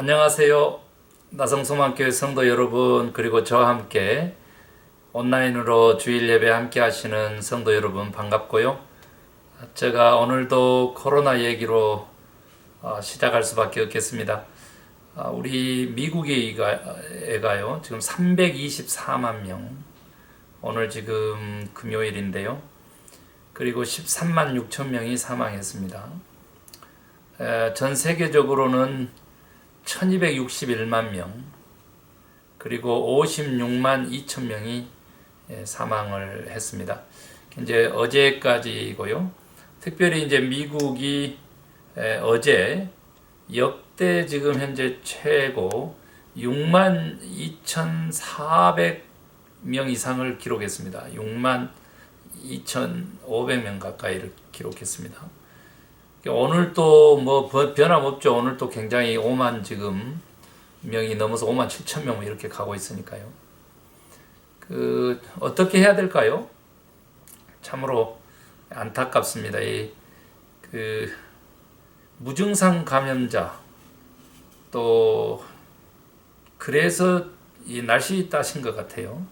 안녕하세요. 나성소망교회 성도 여러분, 그리고 저와 함께 온라인으로 주일 예배 함께 하시는 성도 여러분 반갑고요. 제가 오늘도 코로나 얘기로 시작할 수밖에 없겠습니다. 우리 미국에가요, 지금 324만 명, 오늘 지금 금요일인데요. 그리고 13만 6천 명이 사망했습니다. 전 세계적으로는 1261만 명, 그리고 56만 2천 명이 사망을 했습니다. 이제 어제까지고요. 특별히 이제 미국이 어제 역대 지금 현재 최고 6만 2,400명 이상을 기록했습니다. 6만 2,500명 가까이를 기록했습니다. 오늘 또 뭐 변함없죠. 오늘 또 굉장히 5만 지금 명이 넘어서 5만 7천 명 이렇게 가고 있으니까요. 어떻게 해야 될까요? 참으로 안타깝습니다. 무증상 감염자, 또 그래서 이 날씨 따신 것 같아요.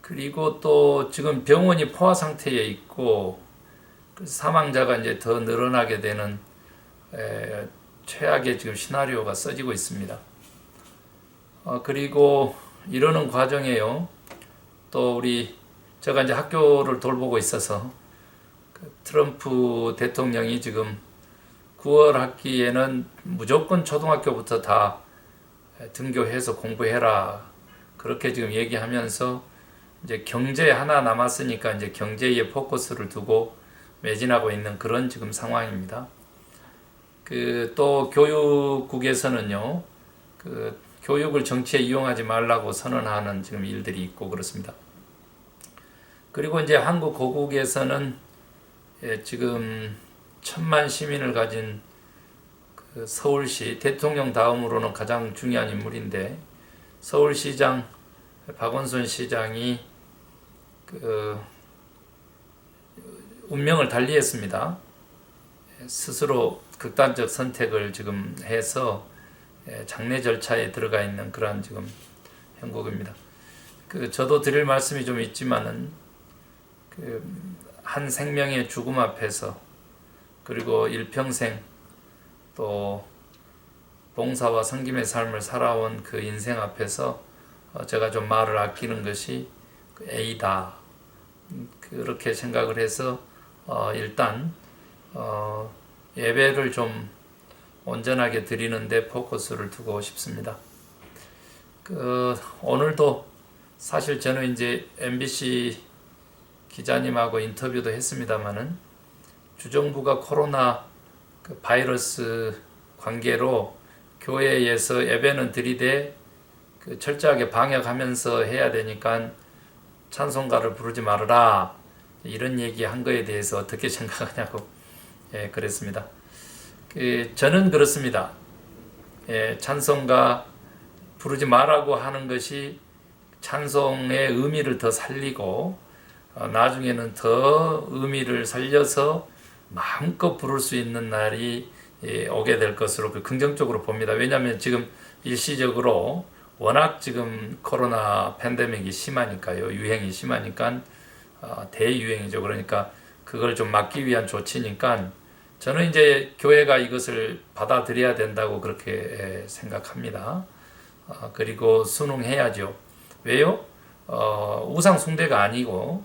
그리고 또 지금 병원이 포화 상태에 있고, 사망자가 이제 더 늘어나게 되는 최악의 지금 시나리오가 써지고 있습니다. 그리고 이러는 과정에요, 또 제가 이제 학교를 돌보고 있어서 트럼프 대통령이 지금 9월 학기에는 무조건 초등학교부터 다 등교해서 공부해라, 그렇게 지금 얘기하면서 이제 경제 하나 남았으니까 이제 경제에 포커스를 두고 매진하고 있는 그런 지금 상황입니다. 또 교육국에서는요, 교육을 정치에 이용하지 말라고 선언하는 지금 일들이 있고 그렇습니다. 그리고 이제 한국 고국에서는 지금 1,000만 시민을 가진 서울시, 대통령 다음으로는 가장 중요한 인물인데, 서울시장 박원순 시장이 운명을 달리했습니다. 스스로 극단적 선택을 지금 해서 장례 절차에 들어가 있는 그러한 지금 형국입니다. 저도 드릴 말씀이 좀 있지만은, 한 생명의 죽음 앞에서, 그리고 일평생 또 봉사와 섬김의 삶을 살아온 그 인생 앞에서 제가 좀 말을 아끼는 것이 A다, 그렇게 생각을 해서 일단 예배를 좀 온전하게 드리는데 포커스를 두고 싶습니다. 오늘도 사실 저는 이제 MBC 기자님하고 인터뷰도 했습니다만은, 주정부가 코로나 바이러스 관계로 교회에서 예배는 드리되 철저하게 방역하면서 해야 되니까 찬송가를 부르지 말아라, 이런 얘기 한 거에 대해서 어떻게 생각하냐고 그랬습니다. 저는 그렇습니다. 찬송가 부르지 말라고 하는 것이 찬송의 의미를 더 살리고, 나중에는 더 의미를 살려서 마음껏 부를 수 있는 날이 오게 될 것으로 긍정적으로 봅니다. 왜냐하면 지금 일시적으로 워낙 지금 코로나 팬데믹이 심하니까요, 유행이 심하니까 대유행이죠. 그러니까 그걸 좀 막기 위한 조치니까 저는 이제 교회가 이것을 받아들여야 된다고 그렇게 생각합니다. 그리고 순응해야죠. 왜요? 우상 숭배가 아니고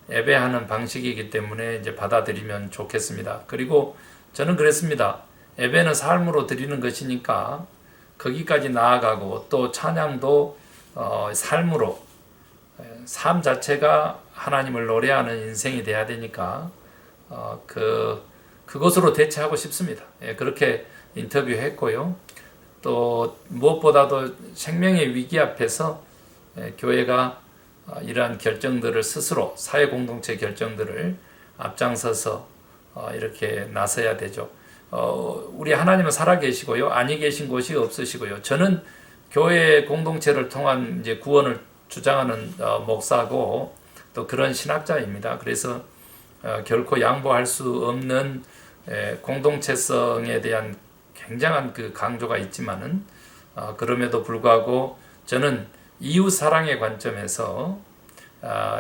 예배하는 방식이기 때문에 이제 받아들이면 좋겠습니다. 그리고 저는 그랬습니다. 예배는 삶으로 드리는 것이니까 거기까지 나아가고, 또 찬양도 삶으로, 삶 자체가 하나님을 노래하는 인생이 돼야 되니까 그것으로 대체하고 싶습니다. 그렇게 인터뷰했고요. 또 무엇보다도 생명의 위기 앞에서 교회가 이러한 결정들을 스스로, 사회 공동체 결정들을 앞장서서 이렇게 나서야 되죠. 우리 하나님은 살아계시고요, 아니 계신 곳이 없으시고요. 저는 교회 공동체를 통한 이제 구원을 주장하는 목사고, 또 그런 신학자입니다. 그래서 결코 양보할 수 없는 공동체성에 대한 굉장한 그 강조가 있지만은 그럼에도 불구하고 저는 이웃 사랑의 관점에서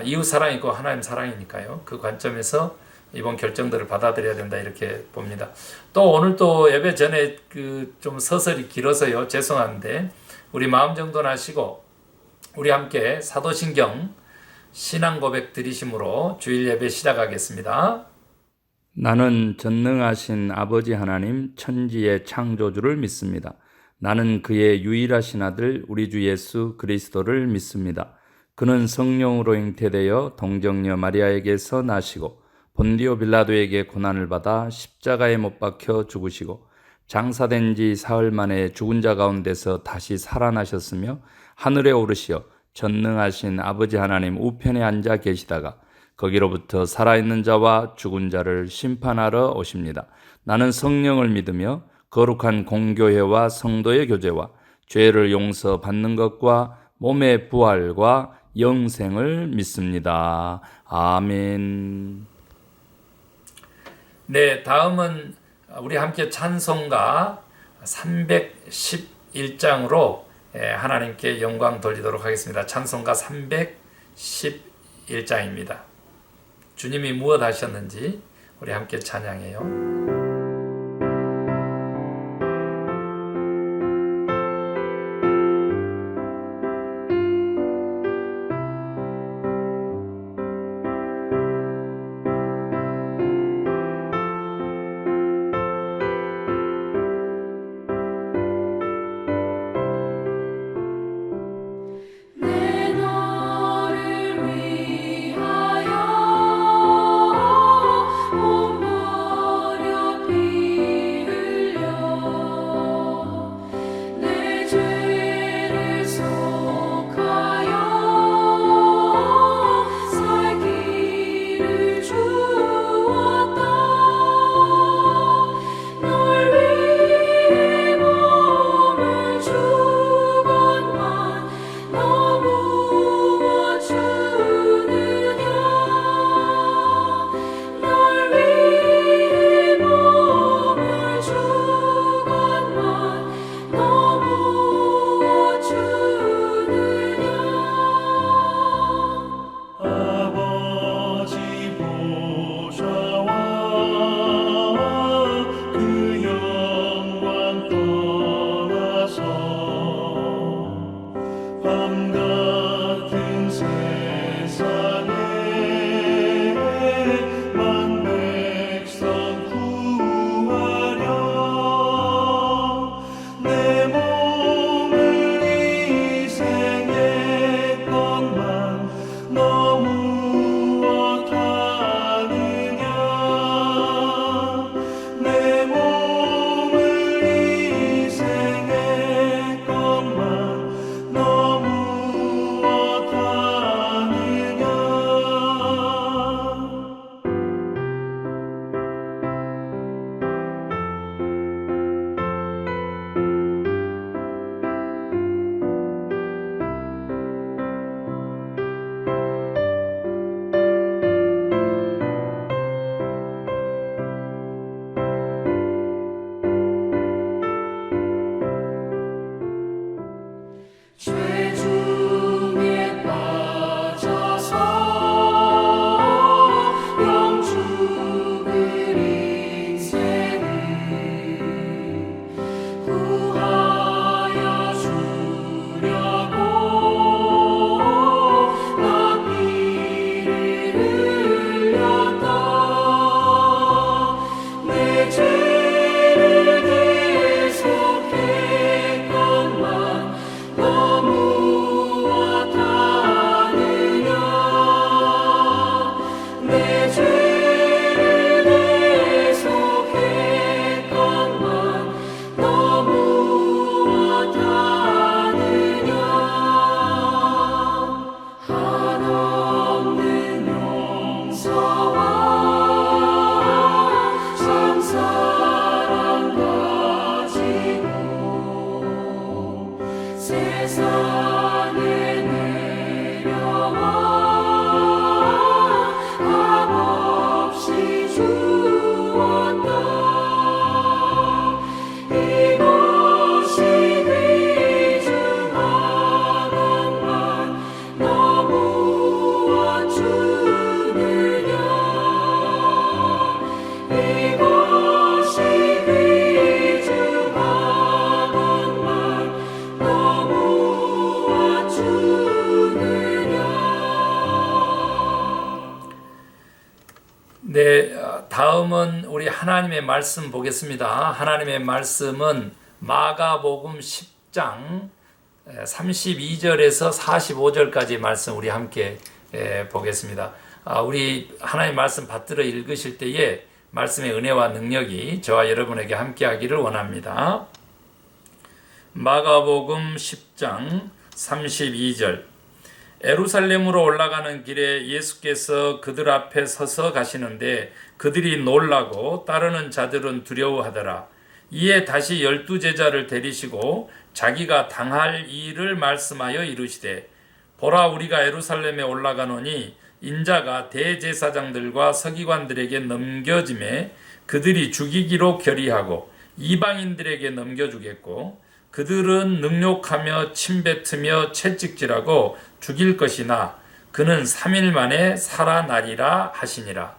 이웃 사랑이고 하나님 사랑이니까요. 그 관점에서 이번 결정들을 받아들여야 된다 이렇게 봅니다. 또 오늘 또 예배 전에 그 좀 서설이 길어서요. 죄송한데 우리 마음 정돈하시고 우리 함께 사도신경 신앙 고백 드리심으로 주일 예배 시작하겠습니다. 나는 전능하신 아버지 하나님 천지의 창조주를 믿습니다. 나는 그의 유일하신 아들 우리 주 예수 그리스도를 믿습니다. 그는 성령으로 잉태되어 동정녀 마리아에게서 나시고 본디오 빌라도에게 고난을 받아 십자가에 못 박혀 죽으시고 장사된 지 사흘 만에 죽은 자 가운데서 다시 살아나셨으며 하늘에 오르시어 전능하신 아버지 하나님 우편에 앉아 계시다가 거기로부터 살아있는 자와 죽은 자를 심판하러 오십니다. 나는 성령을 믿으며 거룩한 공교회와 성도의 교제와 죄를 용서받는 것과 몸의 부활과 영생을 믿습니다. 아멘. 네, 다음은 우리 함께 찬송가 311장으로 하나님께 영광 돌리도록 하겠습니다. 찬송가 311장입니다. 주님이 무엇 하셨는지 우리 함께 찬양해요. 온 버려 다음은 우리 하나님의 말씀 보겠습니다. 하나님의 말씀은 마가복음 10장 32절에서 45절까지 말씀 우리 함께 보겠습니다. 우리 하나님의 말씀 받들어 읽으실 때에 말씀의 은혜와 능력이 저와 여러분에게 함께 하기를 원합니다. 마가복음 10장 32절. 예루살렘으로 올라가는 길에 예수께서 그들 앞에 서서 가시는데 그들이 놀라고 따르는 자들은 두려워하더라. 이에 다시 12제자를 데리시고 자기가 당할 일을 말씀하여 이르시되, 보라, 우리가 예루살렘에 올라가노니 인자가 대제사장들과 서기관들에게 넘겨짐에 그들이 죽이기로 결의하고 이방인들에게 넘겨주겠고, 그들은 능욕하며 침뱉으며 채찍질하고 죽일 것이나 그는 3일 만에 살아나리라 하시니라.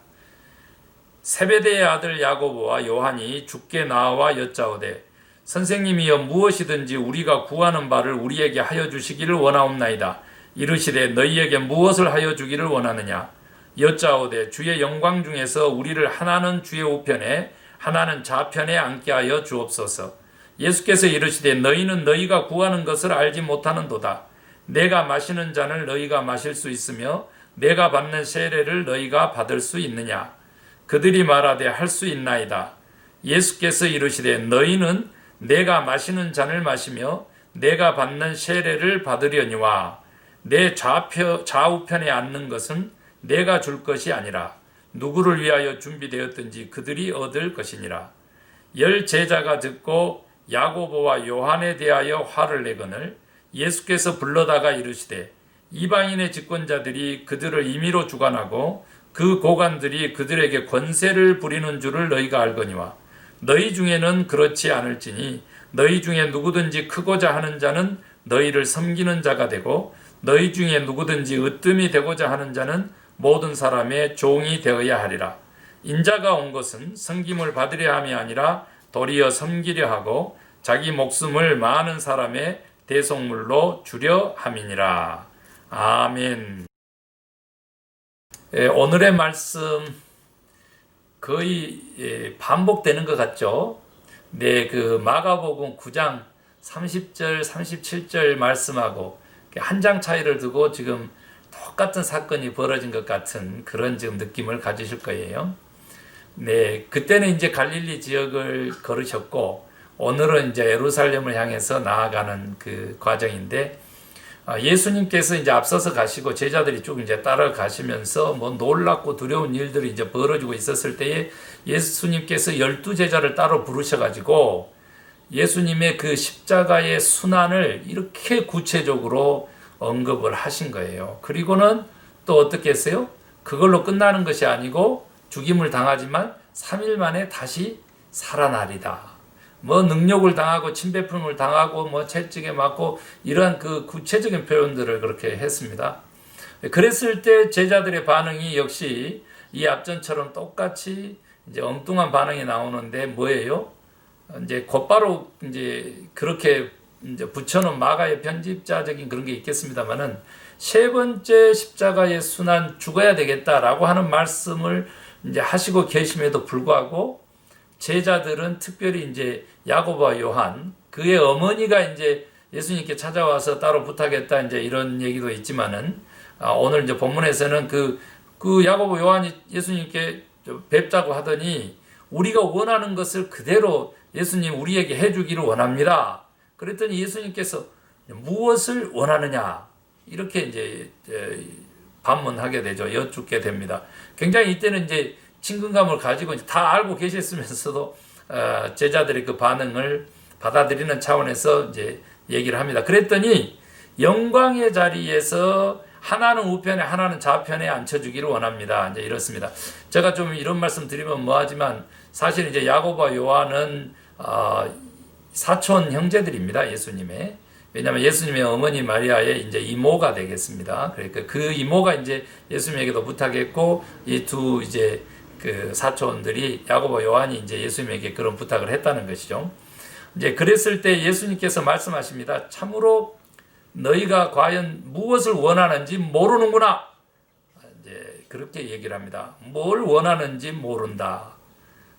세베대의 아들 야고보와 요한이 주께 나와 여짜오되, 선생님이여, 무엇이든지 우리가 구하는 바를 우리에게 하여 주시기를 원하옵나이다. 이르시되, 너희에게 무엇을 하여 주기를 원하느냐? 여짜오되, 주의 영광 중에서 우리를 하나는 주의 우편에 하나는 좌편에 앉게 하여 주옵소서. 예수께서 이르시되, 너희는 너희가 구하는 것을 알지 못하는도다. 내가 마시는 잔을 너희가 마실 수 있으며 내가 받는 세례를 너희가 받을 수 있느냐? 그들이 말하되, 할 수 있나이다. 예수께서 이르시되, 너희는 내가 마시는 잔을 마시며 내가 받는 세례를 받으려니와 내 좌우편에 앉는 것은 내가 줄 것이 아니라 누구를 위하여 준비되었든지 그들이 얻을 것이니라. 10 제자가 듣고 야고보와 요한에 대하여 화를 내거늘 예수께서 불러다가 이르시되, 이방인의 집권자들이 그들을 임의로 주관하고 그 고관들이 그들에게 권세를 부리는 줄을 너희가 알거니와 너희 중에는 그렇지 않을지니 너희 중에 누구든지 크고자 하는 자는 너희를 섬기는 자가 되고 너희 중에 누구든지 으뜸이 되고자 하는 자는 모든 사람의 종이 되어야 하리라. 인자가 온 것은 섬김을 받으려 함이 아니라 도리어 섬기려 하고 자기 목숨을 많은 사람의 대속물로 주려 함이니라. 아멘. 오늘의 말씀 거의 반복되는 것 같죠? 네, 그 마가복음 9장 30절, 37절 말씀하고 한 장 차이를 두고 지금 똑같은 사건이 벌어진 것 같은 그런 지금 느낌을 가지실 거예요. 네, 그때는 이제 갈릴리 지역을 걸으셨고 오늘은 이제 예루살렘을 향해서 나아가는 그 과정인데, 예수님께서 이제 앞서서 가시고 제자들이 쭉 이제 따라가시면서 뭐 놀랍고 두려운 일들이 이제 벌어지고 있었을 때에 예수님께서 12제자를 따로 부르셔가지고 예수님의 그 십자가의 순환을 이렇게 구체적으로 언급을 하신 거예요. 그리고는 또 어떻게 했어요? 그걸로 끝나는 것이 아니고 죽임을 당하지만 3일 만에 다시 살아나리다. 뭐 능욕을 당하고 침뱉음을 당하고 뭐 채찍에 맞고 이러한 그 구체적인 표현들을 그렇게 했습니다. 그랬을 때 제자들의 반응이 역시 이 앞전처럼 똑같이 이제 엉뚱한 반응이 나오는데 뭐예요? 이제 곧바로 이제 그렇게 이제 붙여놓은 마가의 편집자적인 그런 게 있겠습니다만은 세 번째 십자가의 순환 죽어야 되겠다라고 하는 말씀을 이제 하시고 계심에도 불구하고 제자들은 특별히 이제 야고보와 요한, 그의 어머니가 이제 예수님께 찾아와서 따로 부탁했다 이제 이런 얘기도 있지만은 오늘 이제 본문에서는 그 야고보 요한이 예수님께 뵙자고 하더니 우리가 원하는 것을 그대로 예수님 우리에게 해주기를 원합니다. 그랬더니 예수님께서 무엇을 원하느냐 이렇게 이제 반문하게 되죠. 여쭙게 됩니다. 굉장히 이때는 이제 친근감을 가지고 이제 다 알고 계셨으면서도 제자들의 그 반응을 받아들이는 차원에서 이제 얘기를 합니다. 그랬더니 영광의 자리에서 하나는 우편에 하나는 좌편에 앉혀주기를 원합니다. 이제 이렇습니다. 제가 좀 이런 말씀 드리면 뭐하지만 사실 이제 야고보와 요한은 사촌 형제들입니다. 예수님의. 왜냐하면 예수님의 어머니 마리아의 이제 이모가 되겠습니다. 그러니까 그 이모가 이제 예수님에게도 부탁했고 이 두 이제 그 사촌들이 야고보 요한이 이제 예수님에게 그런 부탁을 했다는 것이죠. 이제 그랬을 때 예수님께서 말씀하십니다. 참으로 너희가 과연 무엇을 원하는지 모르는구나. 이제 그렇게 얘기를 합니다. 뭘 원하는지 모른다.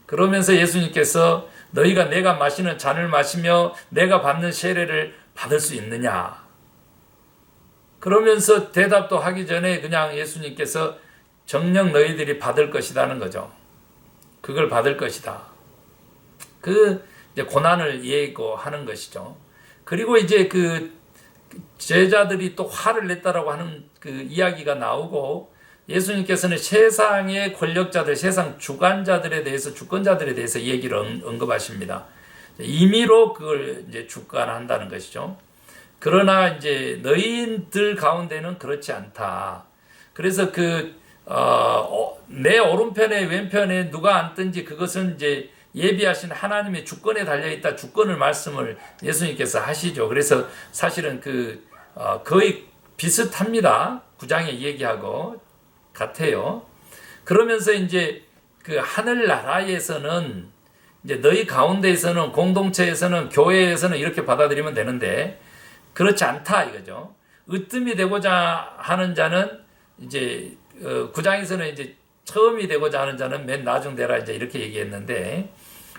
그러면서 예수님께서 너희가 내가 마시는 잔을 마시며 내가 받는 세례를 받을 수 있느냐? 그러면서 대답도 하기 전에 그냥 예수님께서 정녕 너희들이 받을 것이다는 거죠. 그걸 받을 것이다. 그 이제 고난을 예고하는 것이죠. 그리고 이제 그 제자들이 또 화를 냈다라고 하는 그 이야기가 나오고 예수님께서는 세상의 권력자들, 세상 주관자들에 대해서, 주권자들에 대해서 얘기를 언급하십니다. 임의로 그걸 이제 주관한다는 것이죠. 그러나 이제 너희들 가운데는 그렇지 않다. 그래서 내 오른편에 왼편에 누가 앉든지 그것은 이제 예비하신 하나님의 주권에 달려있다. 주권을 말씀을 예수님께서 하시죠. 그래서 사실은 거의 비슷합니다. 9장의 얘기하고 같아요. 그러면서 이제 그 하늘나라에서는 이제 너희 가운데에서는 공동체에서는 교회에서는 이렇게 받아들이면 되는데 그렇지 않다 이거죠. 으뜸이 되고자 하는 자는 이제 9장에서는 이제 처음이 되고자 하는 자는 맨 나중 되라 이제 이렇게 얘기했는데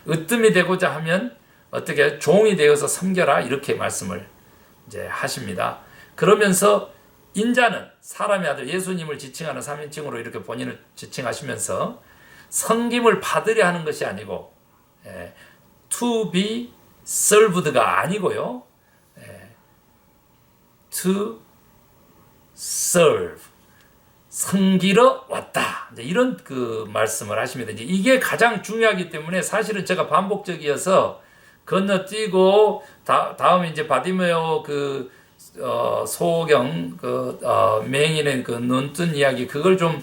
으뜸이 되고자 하면 어떻게 종이 되어서 섬겨라 이렇게 말씀을 이제 하십니다. 그러면서 인자는 사람의 아들 예수님을 지칭하는 3인칭으로 이렇게 본인을 지칭하시면서 섬김을 받으려 하는 것이 아니고 to be served가 아니고요. to serve 섬기러 왔다. 이제 이런 그 말씀을 하십니다. 이제 이게 가장 중요하기 때문에 사실은 제가 반복적이어서 건너뛰고 다음 이제 바디메오 소경 맹인의 눈 뜬 이야기 그걸 좀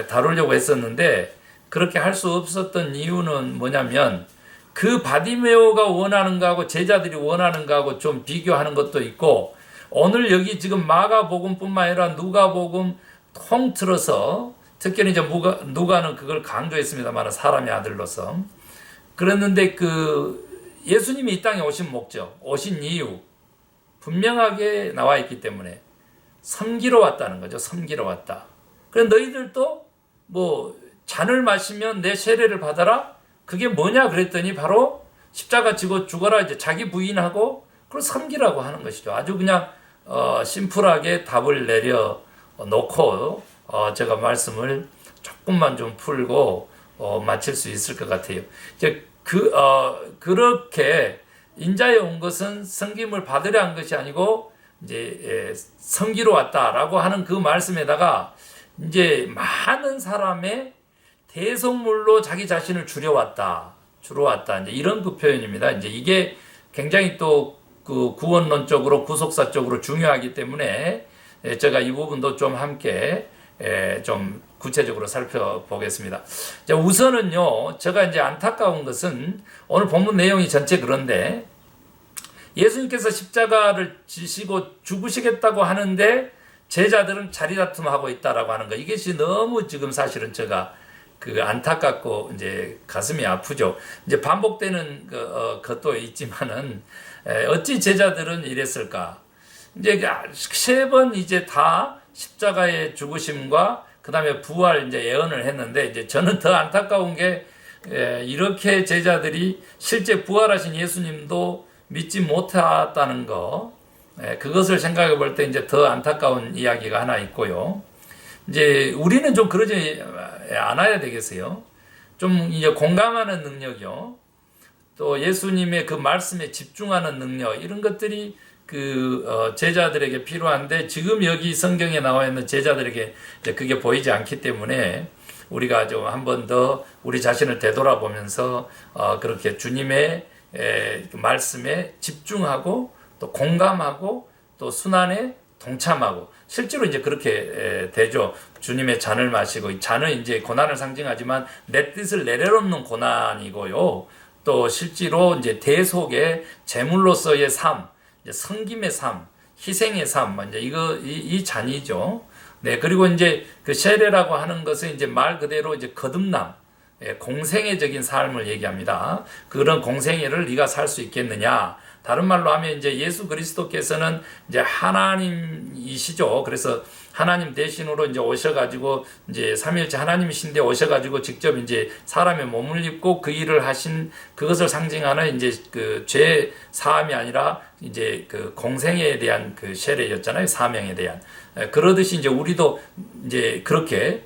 다루려고 했었는데 그렇게 할 수 없었던 이유는 뭐냐면 그 바디메오가 원하는 거하고 제자들이 원하는 거하고 좀 비교하는 것도 있고 오늘 여기 지금 마가복음뿐만 아니라 누가복음 통틀어서 특별히 이제 누가는 그걸 강조했습니다만 사람의 아들로서 그랬는데 예수님이 이 땅에 오신 목적, 오신 이유 분명하게 나와 있기 때문에 섬기러 왔다는 거죠. 섬기러 왔다. 그래 너희들도 잔을 마시면 내 세례를 받아라. 그게 뭐냐 그랬더니 바로 십자가 지고 죽어라 이제 자기 부인하고 그걸 섬기라고 하는 것이죠. 아주 그냥 심플하게 답을 내려 놓고 제가 말씀을 조금만 좀 풀고 마칠 수 있을 것 같아요. 이제 그렇게 인자에 온 것은 섬김을 받으려 한 것이 아니고 이제 섬기러 왔다라고 하는 그 말씀에다가 이제 많은 사람의 대속물로 자기 자신을 주러 왔다 이제 이런 그 표현입니다. 이제 이게 굉장히 또 그 구원론적으로 구속사적으로 중요하기 때문에 제가 이 부분도 좀 함께 좀 구체적으로 살펴보겠습니다. 자, 우선은요, 제가 이제 안타까운 것은 오늘 본문 내용이 전체 그런데 예수님께서 십자가를 지시고 죽으시겠다고 하는데 제자들은 자리다툼하고 있다라고 하는 거 이것이 너무 지금 사실은 제가 안타깝고 이제 가슴이 아프죠. 이제 반복되는 것도 있지만은 어찌 제자들은 이랬을까? 이제 3번 이제 다 십자가의 죽으심과 그 다음에 부활 이제 예언을 했는데 이제 저는 더 안타까운 게 이렇게 제자들이 실제 부활하신 예수님도 믿지 못했다는 거 그것을 생각해 볼 때 이제 더 안타까운 이야기가 하나 있고요. 이제 우리는 좀 그러지 않아야 되겠어요. 좀 이제 공감하는 능력이요. 또 예수님의 그 말씀에 집중하는 능력 이런 것들이 제자들에게 필요한데 지금 여기 성경에 나와 있는 제자들에게 이제 그게 보이지 않기 때문에 우리가 좀 한 번 더 우리 자신을 되돌아보면서 그렇게 주님의 말씀에 집중하고 또 공감하고 또 순환에 동참하고 실제로 이제 그렇게 되죠. 주님의 잔을 마시고 이 잔은 이제 고난을 상징하지만 내 뜻을 내려놓는 고난이고요. 또 실제로 이제 대속의 제물로서의 삶, 이제 섬김의 삶, 희생의 삶, 이제 이 잔이죠. 네, 그리고 이제 그 세례라고 하는 것은 이제 말 그대로 이제 거듭남, 공생애적인 삶을 얘기합니다. 그런 공생애를 네가 살 수 있겠느냐? 다른 말로 하면 이제 예수 그리스도께서는 이제 하나님이시죠. 그래서 하나님 대신으로 이제 오셔가지고 이제 삼위일체 하나님이신데 오셔가지고 직접 이제 사람의 몸을 입고 그 일을 하신 그것을 상징하는 이제 그 죄 사함이 아니라 이제 그 공생애에 대한 그 세례였잖아요. 사명에 대한. 그러듯이 이제 우리도 이제 그렇게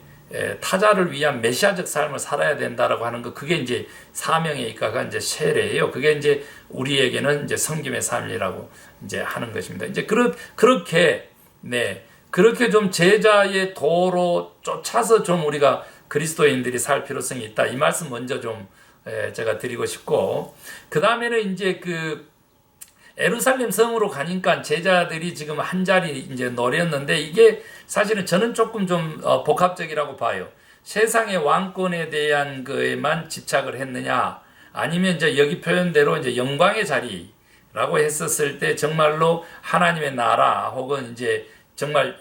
타자를 위한 메시아적 삶을 살아야 된다라고 하는 거, 그게 이제 사명의 입가가 이제 세례예요. 그게 이제 우리에게는 이제 섬김의 삶이라고 이제 하는 것입니다. 이제 그렇게 그렇게 좀 제자의 도로 쫓아서 좀 우리가 그리스도인들이 살 필요성이 있다. 이 말씀 먼저 좀 제가 드리고 싶고, 그 다음에는 이제 그 예루살렘 성으로 가니까 제자들이 지금 한 자리 이제 노렸는데, 이게 사실은 저는 조금 좀 복합적이라고 봐요. 세상의 왕권에 대한 거에만 집착을 했느냐, 아니면 이제 여기 표현대로 이제 영광의 자리라고 했었을 때 정말로 하나님의 나라 혹은 이제 정말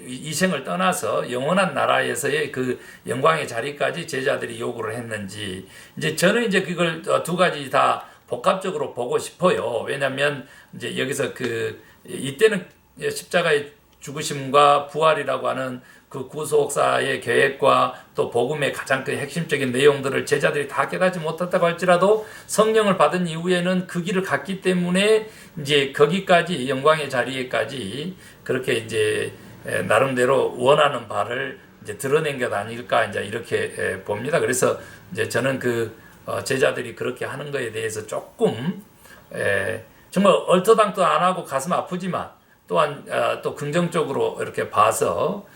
이생을 떠나서 영원한 나라에서의 그 영광의 자리까지 제자들이 요구를 했는지, 이제 저는 이제 그걸 두 가지 다 복합적으로 보고 싶어요. 왜냐하면 이제 여기서 이때는 십자가의 죽으심과 부활이라고 하는 그 구속사의 계획과 또 복음의 가장 그 핵심적인 내용들을 제자들이 다 깨닫지 못했다고 할지라도 성령을 받은 이후에는 그 길을 갔기 때문에 이제 거기까지 영광의 자리에까지 그렇게 이제 나름대로 원하는 바를 이제 드러낸 것 아닐까 이제 이렇게 봅니다. 그래서 이제 저는 제자들이 그렇게 하는 거에 대해서 조금 정말 얼토당토 안 하고 가슴 아프지만 또한 또 긍정적으로 이렇게 봐서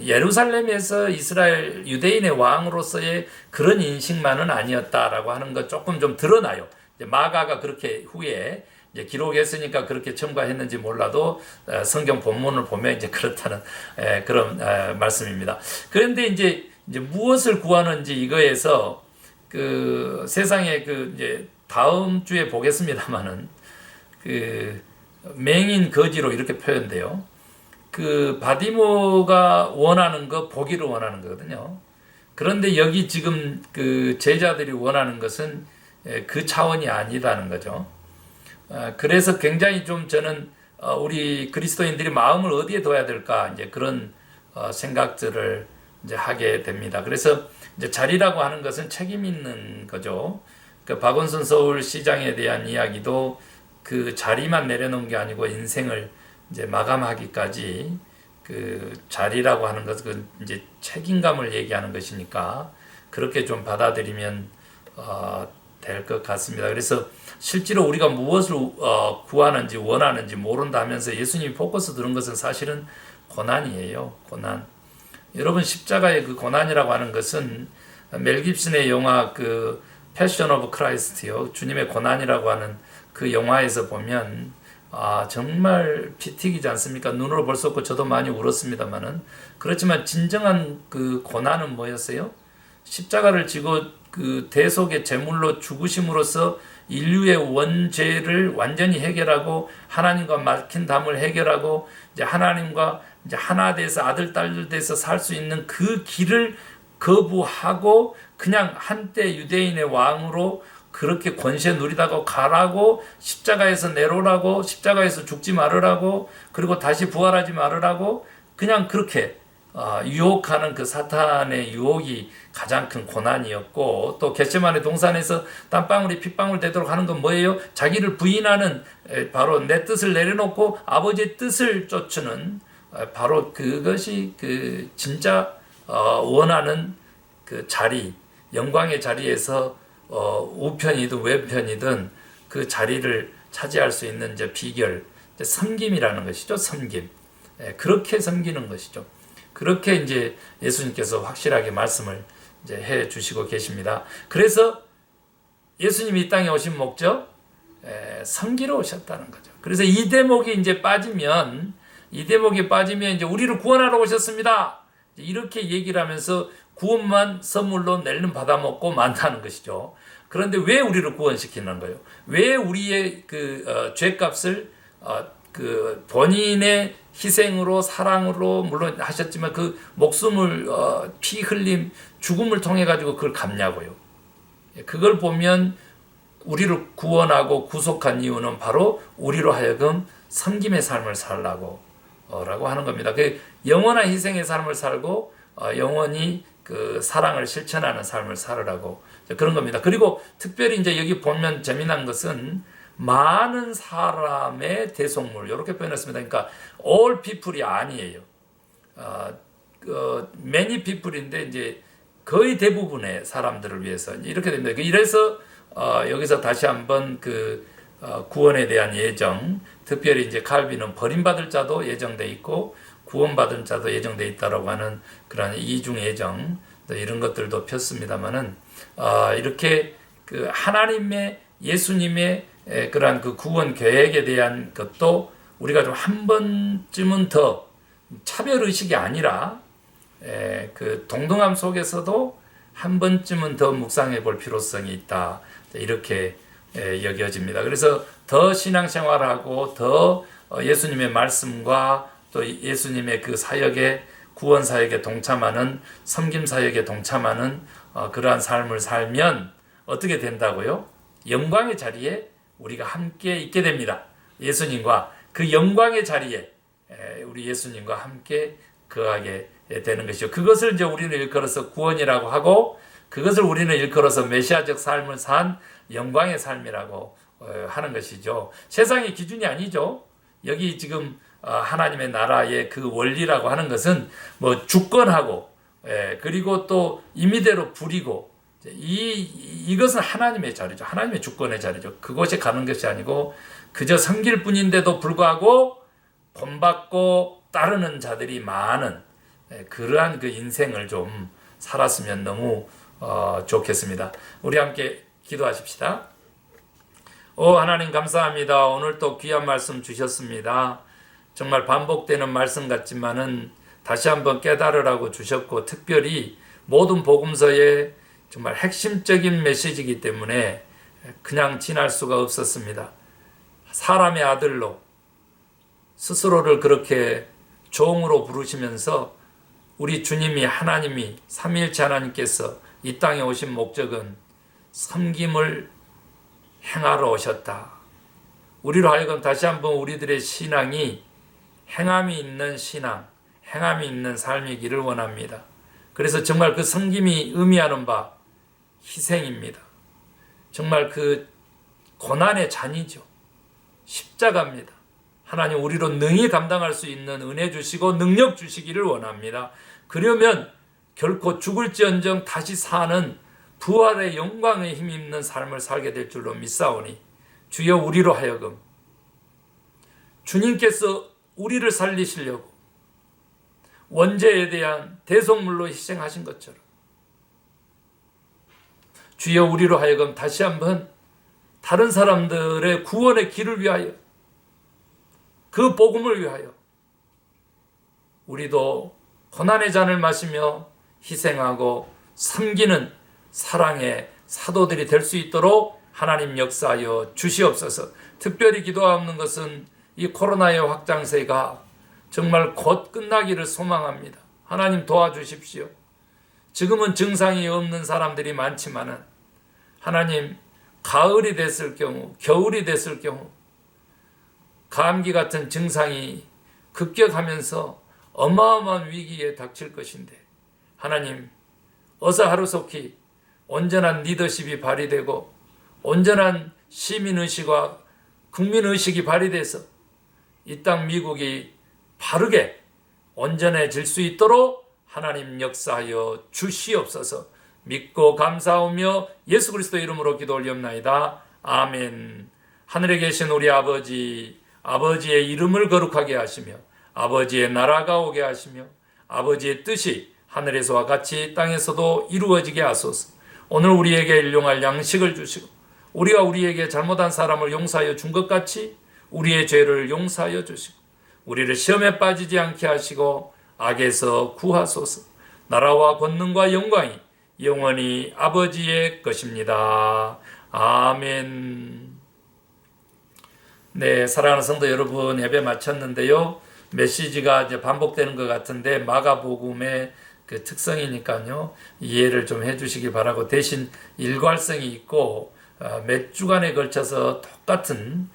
예루살렘에서 이스라엘 유대인의 왕으로서의 그런 인식만은 아니었다라고 하는 것 조금 좀 드러나요. 이제 마가가 그렇게 후에 이제 기록했으니까 그렇게 첨가했는지 몰라도 성경 본문을 보면 이제 그렇다는 그런 말씀입니다. 그런데 이제 무엇을 구하는지 이거에서 그 세상에 이제 다음 주에 보겠습니다만은 맹인 거지로 이렇게 표현돼요. 바디모가 원하는 거 보기를 원하는 거거든요. 그런데 여기 지금 그 제자들이 원하는 것은 그 차원이 아니다는 거죠. 그래서 굉장히 좀 저는 우리 그리스도인들이 마음을 어디에 둬야 될까 이제 그런 생각들을 이제 하게 됩니다. 그래서 이제 자리라고 하는 것은 책임 있는 거죠. 박원순 서울시장에 대한 이야기도 그 자리만 내려놓은 게 아니고 인생을 이제 마감하기까지 그 자리라고 하는 것은 이제 책임감을 얘기하는 것이니까 그렇게 좀 받아들이면 될 것 같습니다. 그래서 실제로 우리가 무엇을 구하는지 원하는지 모른다 하면서 예수님이 포커스 두는 것은 사실은 고난이에요. 고난. 여러분, 십자가의 그 고난이라고 하는 것은 멜 깁슨의 영화 패션 오브 크라이스트요, 주님의 고난이라고 하는 그 영화에서 보면 정말 피 튀기지 않습니까? 눈으로 볼 수 없고 저도 많이 울었습니다만은, 그렇지만 진정한 그 고난은 뭐였어요? 십자가를 지고 그 대속의 제물로 죽으심으로써 인류의 원죄를 완전히 해결하고 하나님과 막힌 담을 해결하고 이제 하나님과 이제 하나 돼서 아들 딸들 돼서 살 수 있는 그 길을 거부하고 그냥 한때 유대인의 왕으로 그렇게 권세 누리다가 가라고, 십자가에서 내려오라고, 십자가에서 죽지 말으라고, 그리고 다시 부활하지 말으라고 그냥 그렇게 유혹하는 그 사탄의 유혹이 가장 큰 고난이었고, 또 겟세마네 동산에서 땀방울이 핏방울 되도록 하는 건 뭐예요? 자기를 부인하는, 바로 내 뜻을 내려놓고 아버지의 뜻을 쫓는, 바로 그것이 그 진짜 원하는 그 자리, 영광의 자리에서 우편이든 왼편이든 그 자리를 차지할 수 있는 이제 비결, 이제 섬김이라는 것이죠. 섬김. 그렇게 섬기는 것이죠. 그렇게 이제 예수님께서 확실하게 말씀을 이제 해 주시고 계십니다. 그래서 예수님이 이 땅에 오신 목적, 섬기러 오셨다는 거죠. 그래서 이 대목이 이제 빠지면 이제 우리를 구원하러 오셨습니다. 이렇게 얘기를 하면서 구원만 선물로 낼름 받아먹고 만다는 것이죠. 그런데 왜 우리를 구원시키는 거예요? 왜 우리의 죄값을 본인의 희생으로, 사랑으로 물론 하셨지만 그 목숨을 피 흘림, 죽음을 통해 가지고 그걸 갚냐고요. 그걸 보면 우리를 구원하고 구속한 이유는 바로 우리로 하여금 섬김의 삶을 살라고 라고 하는 겁니다. 그 영원한 희생의 삶을 살고 영원히 그 사랑을 실천하는 삶을 살으라고 그런 겁니다. 그리고 특별히 이제 여기 보면 재미난 것은 많은 사람의 대속물 이렇게 표현했습니다. 그러니까 all people이 아니에요. many people인데 이제 거의 대부분의 사람들을 위해서 이렇게 됩니다. 이래서 여기서 다시 한번 그 구원에 대한 예정, 특별히 이제 칼빈은 버림받을 자도 예정돼 있고 구원받은 자도 예정돼 있다라고 하는 그런 이중 예정 이런 것들도 폈습니다만은 이렇게 그 하나님의 예수님의 그러한 그 구원 계획에 대한 것도 우리가 좀 한 번쯤은 더 차별 의식이 아니라 그 동등함 속에서도 한 번쯤은 더 묵상해 볼 필요성이 있다 이렇게 여겨집니다. 그래서 더 신앙생활하고 더 예수님의 말씀과 또 예수님의 그 사역에 구원 사역에 동참하는 섬김 사역에 동참하는 그러한 삶을 살면 어떻게 된다고요? 영광의 자리에 우리가 함께 있게 됩니다. 예수님과 그 영광의 자리에 우리 예수님과 함께 거하게 되는 것이죠. 그것을 이제 우리는 일컬어서 구원이라고 하고 그것을 우리는 일컬어서 메시아적 삶을 산 영광의 삶이라고 하는 것이죠. 세상의 기준이 아니죠. 여기 지금 하나님의 나라의 그 원리라고 하는 것은 뭐 주권하고 그리고 또 임의대로 부리고 이것은 하나님의 자리죠. 하나님의 주권의 자리죠. 그곳에 가는 것이 아니고 그저 섬길 뿐인데도 불구하고 본받고 따르는 자들이 많은 그러한 그 인생을 좀 살았으면 너무 좋겠습니다. 우리 함께 기도하십시다. 하나님 감사합니다. 오늘 또 귀한 말씀 주셨습니다. 정말 반복되는 말씀 같지만은 다시 한번 깨달으라고 주셨고 특별히 모든 복음서의 정말 핵심적인 메시지이기 때문에 그냥 지날 수가 없었습니다. 사람의 아들로 스스로를 그렇게 종으로 부르시면서 우리 주님이 하나님이 삼위일체 하나님께서 이 땅에 오신 목적은 섬김을 행하러 오셨다. 우리로 하여금 다시 한번 우리들의 신앙이 행함이 있는 신앙, 행함이 있는 삶이기를 원합니다. 그래서 정말 그 섬김이 의미하는 바 희생입니다. 정말 그 고난의 잔이죠. 십자가입니다. 하나님 우리로 능히 감당할 수 있는 은혜 주시고 능력 주시기를 원합니다. 그러면 결코 죽을지언정 다시 사는 부활의 영광에 힘입는 삶을 살게 될 줄로 믿사오니 주여 우리로 하여금 주님께서 우리를 살리시려고 원죄에 대한 대속물로 희생하신 것처럼 주여 우리로 하여금 다시 한번 다른 사람들의 구원의 길을 위하여 그 복음을 위하여 우리도 고난의 잔을 마시며 희생하고 섬기는 사랑의 사도들이 될 수 있도록 하나님 역사하여 주시옵소서. 특별히 기도하는 것은 이 코로나의 확장세가 정말 곧 끝나기를 소망합니다. 하나님 도와주십시오. 지금은 증상이 없는 사람들이 많지만은 하나님 가을이 됐을 경우, 겨울이 됐을 경우 감기 같은 증상이 급격하면서 어마어마한 위기에 닥칠 것인데 하나님 어서 하루속히 온전한 리더십이 발휘되고 온전한 시민의식과 국민의식이 발휘돼서 이 땅 미국이 바르게 온전해질 수 있도록 하나님 역사하여 주시옵소서. 믿고 감사하며 예수 그리스도 이름으로 기도 올리옵나이다. 아멘. 하늘에 계신 우리 아버지, 아버지의 이름을 거룩하게 하시며 아버지의 나라가 오게 하시며 아버지의 뜻이 하늘에서와 같이 땅에서도 이루어지게 하소서. 오늘 우리에게 일용할 양식을 주시고 우리가 우리에게 잘못한 사람을 용서하여 준 것 같이 우리의 죄를 용서하여 주시고 우리를 시험에 빠지지 않게 하시고 악에서 구하소서. 나라와 권능과 영광이 영원히 아버지의 것입니다. 아멘. 네, 사랑하는 성도 여러분, 예배 마쳤는데요. 메시지가 이제 반복되는 것 같은데 마가복음의 그 특성이니까요. 이해를 좀 해주시기 바라고 대신 일괄성이 있고 몇 주간에 걸쳐서 똑같은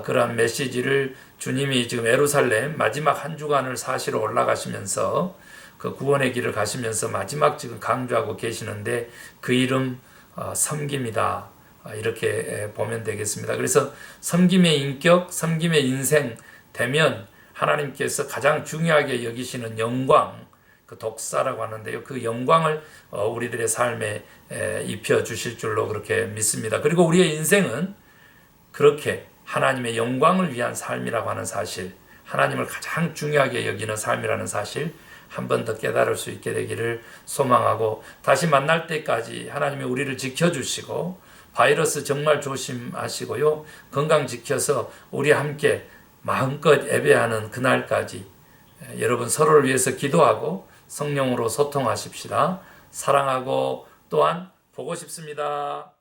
그러한 메시지를 주님이 지금 예루살렘 마지막 한 주간을 사시러 올라가시면서 그 구원의 길을 가시면서 마지막 지금 강조하고 계시는데 그 이름 섬김이다. 이렇게 보면 되겠습니다. 그래서 섬김의 인격, 섬김의 인생 되면 하나님께서 가장 중요하게 여기시는 영광, 그 독사라고 하는데요. 그 영광을 우리들의 삶에 입혀 주실 줄로 그렇게 믿습니다. 그리고 우리의 인생은 그렇게 하나님의 영광을 위한 삶이라고 하는 사실, 하나님을 가장 중요하게 여기는 삶이라는 사실 한 번 더 깨달을 수 있게 되기를 소망하고, 다시 만날 때까지 하나님이 우리를 지켜주시고 바이러스 정말 조심하시고요, 건강 지켜서 우리 함께 마음껏 예배하는 그날까지 여러분 서로를 위해서 기도하고 성령으로 소통하십시다. 사랑하고 또한 보고 싶습니다.